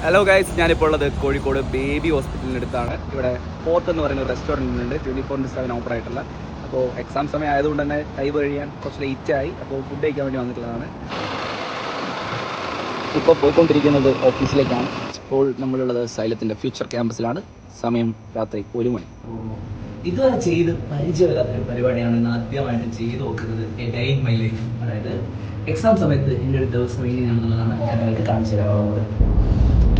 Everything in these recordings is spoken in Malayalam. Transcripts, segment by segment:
ഹലോ ഗൈസ്, ഞാനിപ്പോൾ ഉള്ളത് കോഴിക്കോട് ബേബി ഹോസ്പിറ്റലിനടുത്താണ്. ഇവിടെ പോത്ത് എന്ന് പറയുന്ന ഒരു റെസ്റ്റോറൻറ്റ് ഉണ്ട്, 24/7 ഓപ്പൺ ആയിട്ടുള്ള. അപ്പോൾ എക്സാം സമയം ആയതുകൊണ്ട് തന്നെ ടൈം കഴിയാൻ കുറച്ച് ലേറ്റായി. അപ്പോൾ ഫുഡ് കഴിക്കാൻ വേണ്ടി വന്നിട്ടുള്ളതാണ്. ഇപ്പോൾ പോയിക്കൊണ്ടിരിക്കുന്നത് ഓഫീസിലേക്കാണ്. ഇപ്പോൾ നമ്മളുള്ളത് സൈലത്തിൻ്റെ ഫ്യൂച്ചർ ക്യാമ്പസിലാണ്. സമയം രാത്രി 1 മണി. ഇതുവരെ ചെയ്ത് പരിചയമില്ലാത്ത ഒരു പരിപാടിയാണ് ഇന്ന് ആദ്യമായിട്ട് ചെയ്ത് നോക്കുന്നത്. A day in my life, അതായത് എക്സാം സമയത്ത് എൻ്റെ ഒരു ദിവസം എങ്ങനെയാണെന്നുള്ളതാണ് ഞാൻ നിങ്ങൾക്ക് കാണിച്ചു തരാറുള്ളത്.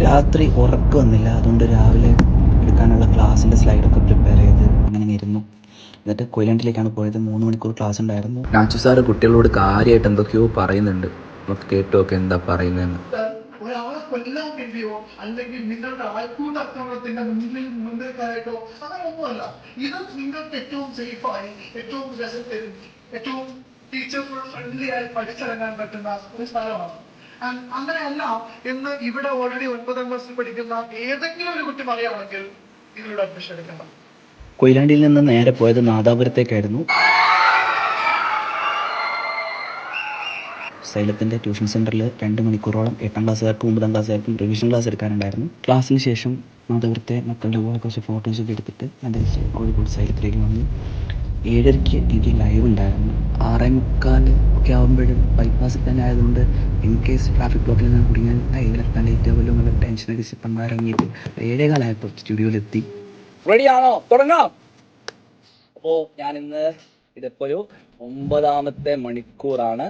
രാത്രി ഉറക്കം വന്നില്ല, അതുകൊണ്ട് രാവിലെ എടുക്കാനുള്ള ക്ലാസ്സിൻ്റെ സ്ലൈഡൊക്കെ പ്രിപ്പയർ ചെയ്ത് അങ്ങനെ ഇരുന്നു. എന്നിട്ട് കൊയിലാണ്ടിലേക്കാണ് പോയത്. 3 മണിക്കൂർ ക്ലാസ് ഉണ്ടായിരുന്നു. നാച്ചു സാറ് കുട്ടികളോട് കാര്യമായിട്ട് എന്തൊക്കെയോ പറയുന്നുണ്ട്. നമുക്ക് കേട്ടുമൊക്കെ എന്താ പറയുന്നതെന്ന്. ഒരാളെ കൊല്ലാൻ വേണ്ടിയോ അല്ലെങ്കിൽ നിങ്ങളുടെ ആൾക്കൂട്ടക്രമണത്തിന്റെ മുന്നിലേക്കായിട്ടോ അങ്ങനെയൊന്നുമല്ല. ഇത് നിങ്ങൾക്ക് ഏറ്റവും സേഫായി, ഏറ്റവും രസത്തിൽ, ഏറ്റവും ടീച്ചർ ഫ്രണ്ട്ലി ആയി പഠിച്ചിറങ്ങാൻ പറ്റുന്ന ഒരു സ്ഥലമാണ്. അങ്ങനെയല്ല എന്ന് ഇവിടെ ഓൾറെഡി 9ാം ക്ലാസ്സിൽ പഠിക്കുന്ന ഏതെങ്കിലും ഒരു കുട്ടി അറിയാമെങ്കിൽ നിങ്ങളുടെ അഡ്മിഷൻ എടുക്കണം. കൊയിലാണ്ടിയിൽ നിന്ന് നേരെ പോയത് നാദാപുരത്തേക്കായിരുന്നു. സൈലത്തിൻ്റെ ട്യൂഷൻ സെൻറ്ററിൽ 2 മണിക്കൂറോളം 8ാം ക്ലാസ്സുകാർക്കും 9ാം ക്ലാസ്സുകാർക്കും റിവിഷൻ ക്ലാസ് എടുക്കാനുണ്ടായിരുന്നു. ക്ലാസ്സിന് ശേഷം നാദാപുരത്തെ മക്കളുടെ കൂടെ കുറച്ച് ഫോട്ടോസൊക്കെ എടുത്തിട്ട് ഞാൻ കോഴിക്കോട് സൈലത്തിലേക്ക് വന്നു. 7:30 എനിക്ക് ലൈവ് ഉണ്ടായിരുന്നു. 6:45 ഒക്കെ ആകുമ്പോഴും ബൈപ്പാസിൽ തന്നെ ആയതുകൊണ്ട് ഇൻ കേസ് ട്രാഫിക് ബ്ലോക്കിൽ നിന്ന് കുടുങ്ങിയാൽ ലൈവിലെത്താൻ ലേറ്റ് ആവുമല്ലോ എന്നുള്ള ടെൻഷനൊക്കെ ഇപ്പം ഇറങ്ങിയിട്ട് 7:15 സ്റ്റുഡിയോയിലെത്തി. റെഡിയാണോ? തുടങ്ങാം. അപ്പോൾ ഞാനിന്ന് ഇതിപ്പോൾ ഒരു 9ാമത്തെ മണിക്കൂറാണ്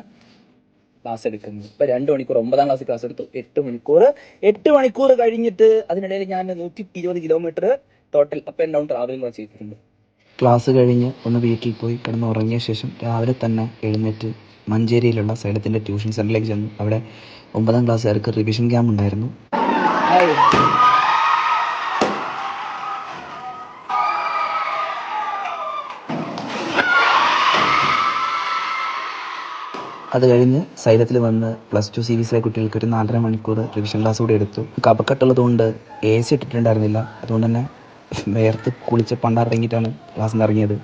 ക്ലാസ് എടുക്കുന്നത്. ഇപ്പോൾ 2 മണിക്കൂർ 9ാം ക്ലാസ്സിൽ ക്ലാസ് എടുത്തു. 8 മണിക്കൂർ കഴിഞ്ഞിട്ട് അതിനിടയിൽ ഞാൻ 120 kilometre total up and down travelling ചെയ്തിട്ടുണ്ട്. ക്ലാസ് കഴിഞ്ഞ് ഒന്ന് വീട്ടിൽ പോയി കിടന്ന് ഉറങ്ങിയ ശേഷം രാവിലെ തന്നെ എഴുന്നേറ്റ് മഞ്ചേരിയിലുള്ള സൈലത്തിൻ്റെ ട്യൂഷൻ സെൻ്ററിലേക്ക് ചെന്നു. അവിടെ 9ാം ക്ലാസ്സുകാർക്ക് റിവിഷൻ ക്യാമ്പ് ഉണ്ടായിരുന്നു. അത് കഴിഞ്ഞ് സൈലത്തിൽ വന്ന് +2 സീരീസിലെ കുട്ടികൾക്ക് ഒരു 4.5 മണിക്കൂർ റിവിഷൻ ക്ലാസ് കൂടി എടുത്തു. കഫക്കെട്ടുള്ളതുകൊണ്ട് AC ഇട്ടിട്ടുണ്ടായിരുന്നില്ല. അതുകൊണ്ട് തന്നെ വേർത്ത് കുളിച്ച് പണ്ടാറിറങ്ങിയിട്ടാണ് ക്ലാസ്സിൽ നിന്ന് ഇറങ്ങിയത്.